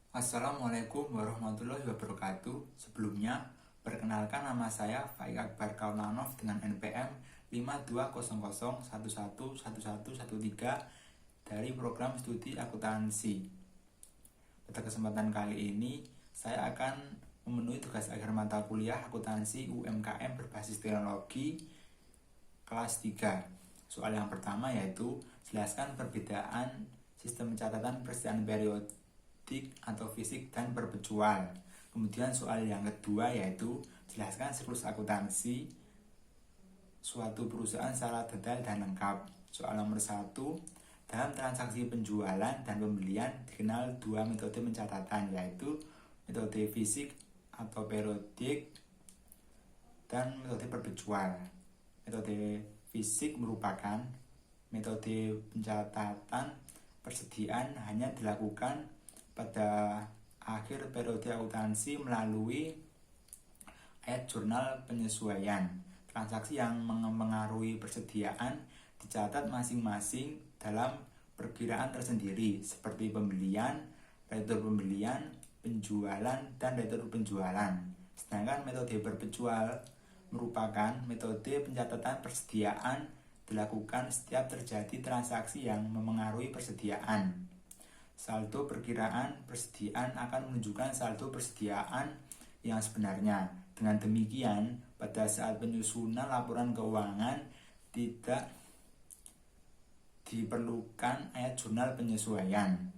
Assalamualaikum warahmatullahi wabarakatuh. Sebelumnya, perkenalkan nama saya Faik Akbar Kaulanov dengan NPM 5200111113 dari program studi akuntansi. Pada kesempatan kali ini, saya akan memenuhi tugas akhir mata kuliah akuntansi UMKM berbasis teknologi kelas 3. Soal yang pertama yaitu jelaskan perbedaan sistem pencatatan persediaan periodik atau fisik dan perpetual. Kemudian soal yang kedua yaitu jelaskan siklus akuntansi suatu perusahaan secara detail dan lengkap. Soal nomor 1, dalam transaksi penjualan dan pembelian dikenal dua metode pencatatan, yaitu metode fisik atau periodik dan metode perpetual. Metode fisik merupakan metode pencatatan persediaan hanya dilakukan pada akhir periode akuntansi melalui ayat jurnal penyesuaian. Transaksi yang mengaruhi persediaan dicatat masing-masing dalam perkiraan tersendiri, seperti pembelian, retur pembelian, penjualan, dan retur penjualan. Sedangkan metode perpetual merupakan metode pencatatan persediaan dilakukan setiap terjadi transaksi yang memengaruhi persediaan. Saldo perkiraan persediaan akan menunjukkan saldo persediaan yang sebenarnya. Dengan demikian, pada saat penyusunan laporan keuangan tidak diperlukan ayat jurnal penyesuaian.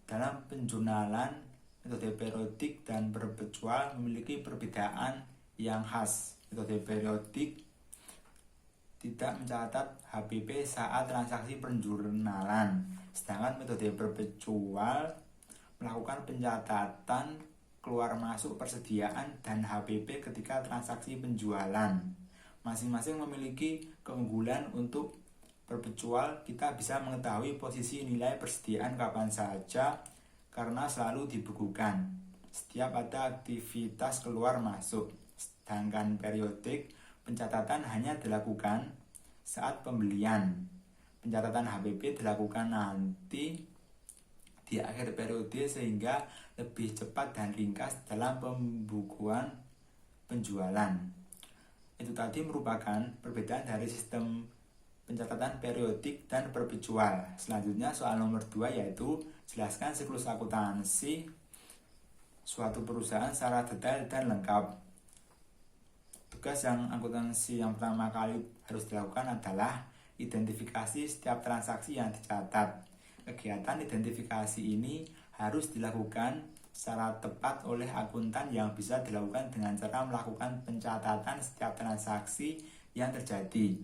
Dalam penjurnalan, metode periodik dan perpetual memiliki perbedaan yang khas. Metode periodik tidak mencatat HPP saat transaksi penjurnalan, sedangkan metode perpetual melakukan pencatatan keluar masuk persediaan dan HPP ketika transaksi penjualan. Masing-masing memiliki keunggulan. Untuk perpetual kita bisa mengetahui posisi nilai persediaan kapan saja karena selalu dibukukan setiap ada aktivitas keluar masuk. Sedangkan periodik pencatatan hanya dilakukan saat pembelian. Pencatatan HPP dilakukan nanti di akhir periode sehingga lebih cepat dan ringkas dalam pembukuan penjualan. Itu tadi merupakan perbedaan dari sistem pencatatan periodik dan perpetual. Selanjutnya soal nomor 2 yaitu jelaskan siklus akuntansi suatu perusahaan secara detail dan lengkap. Tugas yang akuntansi yang pertama kali harus dilakukan adalah identifikasi setiap transaksi yang dicatat. Kegiatan identifikasi ini harus dilakukan secara tepat oleh akuntan yang bisa dilakukan dengan cara melakukan pencatatan setiap transaksi yang terjadi.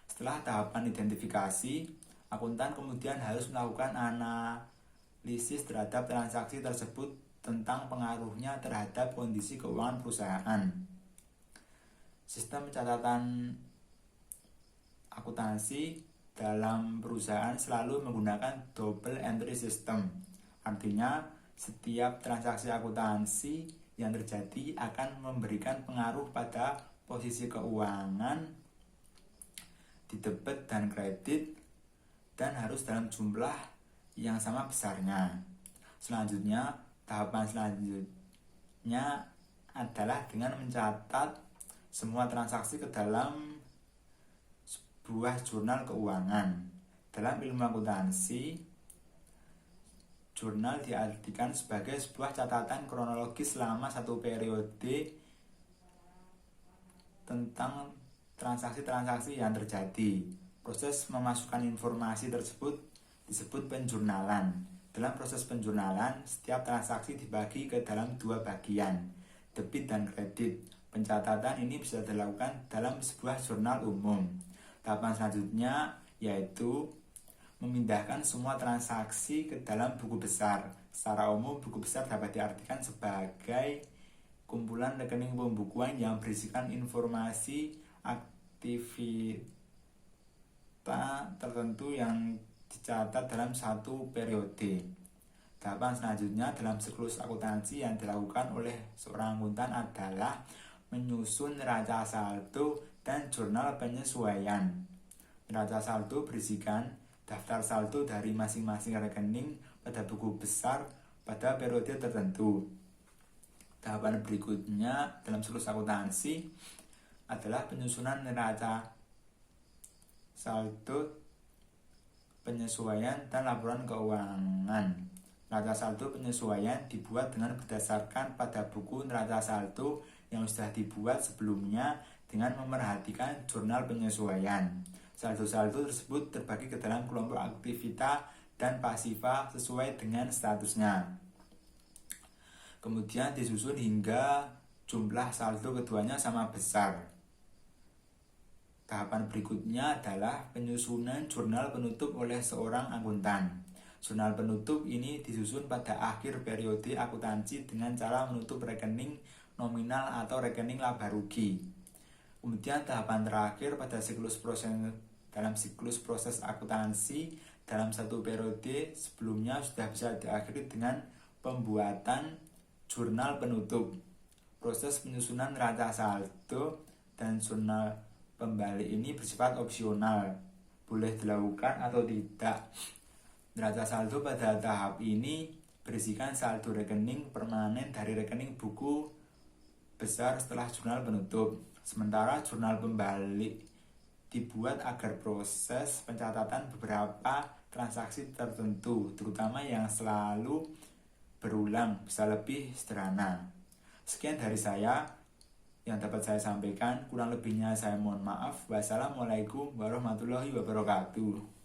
Setelah tahapan identifikasi, akuntan kemudian harus melakukan analisis terhadap transaksi tersebut tentang pengaruhnya terhadap kondisi keuangan perusahaan. Sistem pencatatan akuntansi dalam perusahaan selalu menggunakan double entry system. Artinya, setiap transaksi akuntansi yang terjadi akan memberikan pengaruh pada posisi keuangan di debit dan kredit dan harus dalam jumlah yang sama besarnya. Selanjutnya, tahapan selanjutnya adalah dengan mencatat semua transaksi ke dalam sebuah jurnal keuangan. Dalam ilmu akuntansi, jurnal diartikan sebagai sebuah catatan kronologis selama satu periode tentang transaksi-transaksi yang terjadi. Proses memasukkan informasi tersebut disebut penjurnalan. Dalam proses penjurnalan, setiap transaksi dibagi ke dalam dua bagian, debit dan kredit. Pencatatan ini bisa dilakukan dalam sebuah jurnal umum. Tahapan selanjutnya yaitu memindahkan semua transaksi ke dalam buku besar. Secara umum, buku besar dapat diartikan sebagai kumpulan rekening pembukuan yang berisikan informasi aktivitas tertentu yang dicatat dalam satu periode. Tahapan selanjutnya dalam siklus akuntansi yang dilakukan oleh seorang akuntan adalah menyusun neraca saldo dan jurnal penyesuaian. Neraca saldo berisikan daftar saldo dari masing-masing rekening pada buku besar pada periode tertentu. Tahapan berikutnya dalam siklus akuntansi adalah penyusunan neraca saldo, penyesuaian, dan laporan keuangan. Neraca saldo penyesuaian dibuat dengan berdasarkan pada buku neraca saldo yang sudah dibuat sebelumnya dengan memerhatikan jurnal penyesuaian. Saldo-saldo tersebut terbagi ke dalam kelompok aktivita dan pasifa sesuai dengan statusnya. Kemudian disusun hingga jumlah saldo keduanya sama besar. Tahapan berikutnya adalah penyusunan jurnal penutup oleh seorang akuntan. Jurnal penutup ini disusun pada akhir periode akuntansi dengan cara menutup rekening nominal atau rekening laba rugi. Kemudian tahapan terakhir pada dalam siklus proses akuntansi dalam satu periode sebelumnya sudah bisa diakhiri dengan pembuatan jurnal penutup. Proses penyusunan neraca saldo dan jurnal pembalik ini bersifat opsional, boleh dilakukan atau tidak. Neraca saldo pada tahap ini berisikan saldo rekening permanen dari rekening buku besar setelah jurnal penutup. Sementara jurnal pembalik dibuat agar proses pencatatan beberapa transaksi tertentu, terutama yang selalu berulang, bisa lebih sederhana. Sekian dari saya yang dapat saya sampaikan. Kurang lebihnya saya mohon maaf. Wassalamualaikum warahmatullahi wabarakatuh.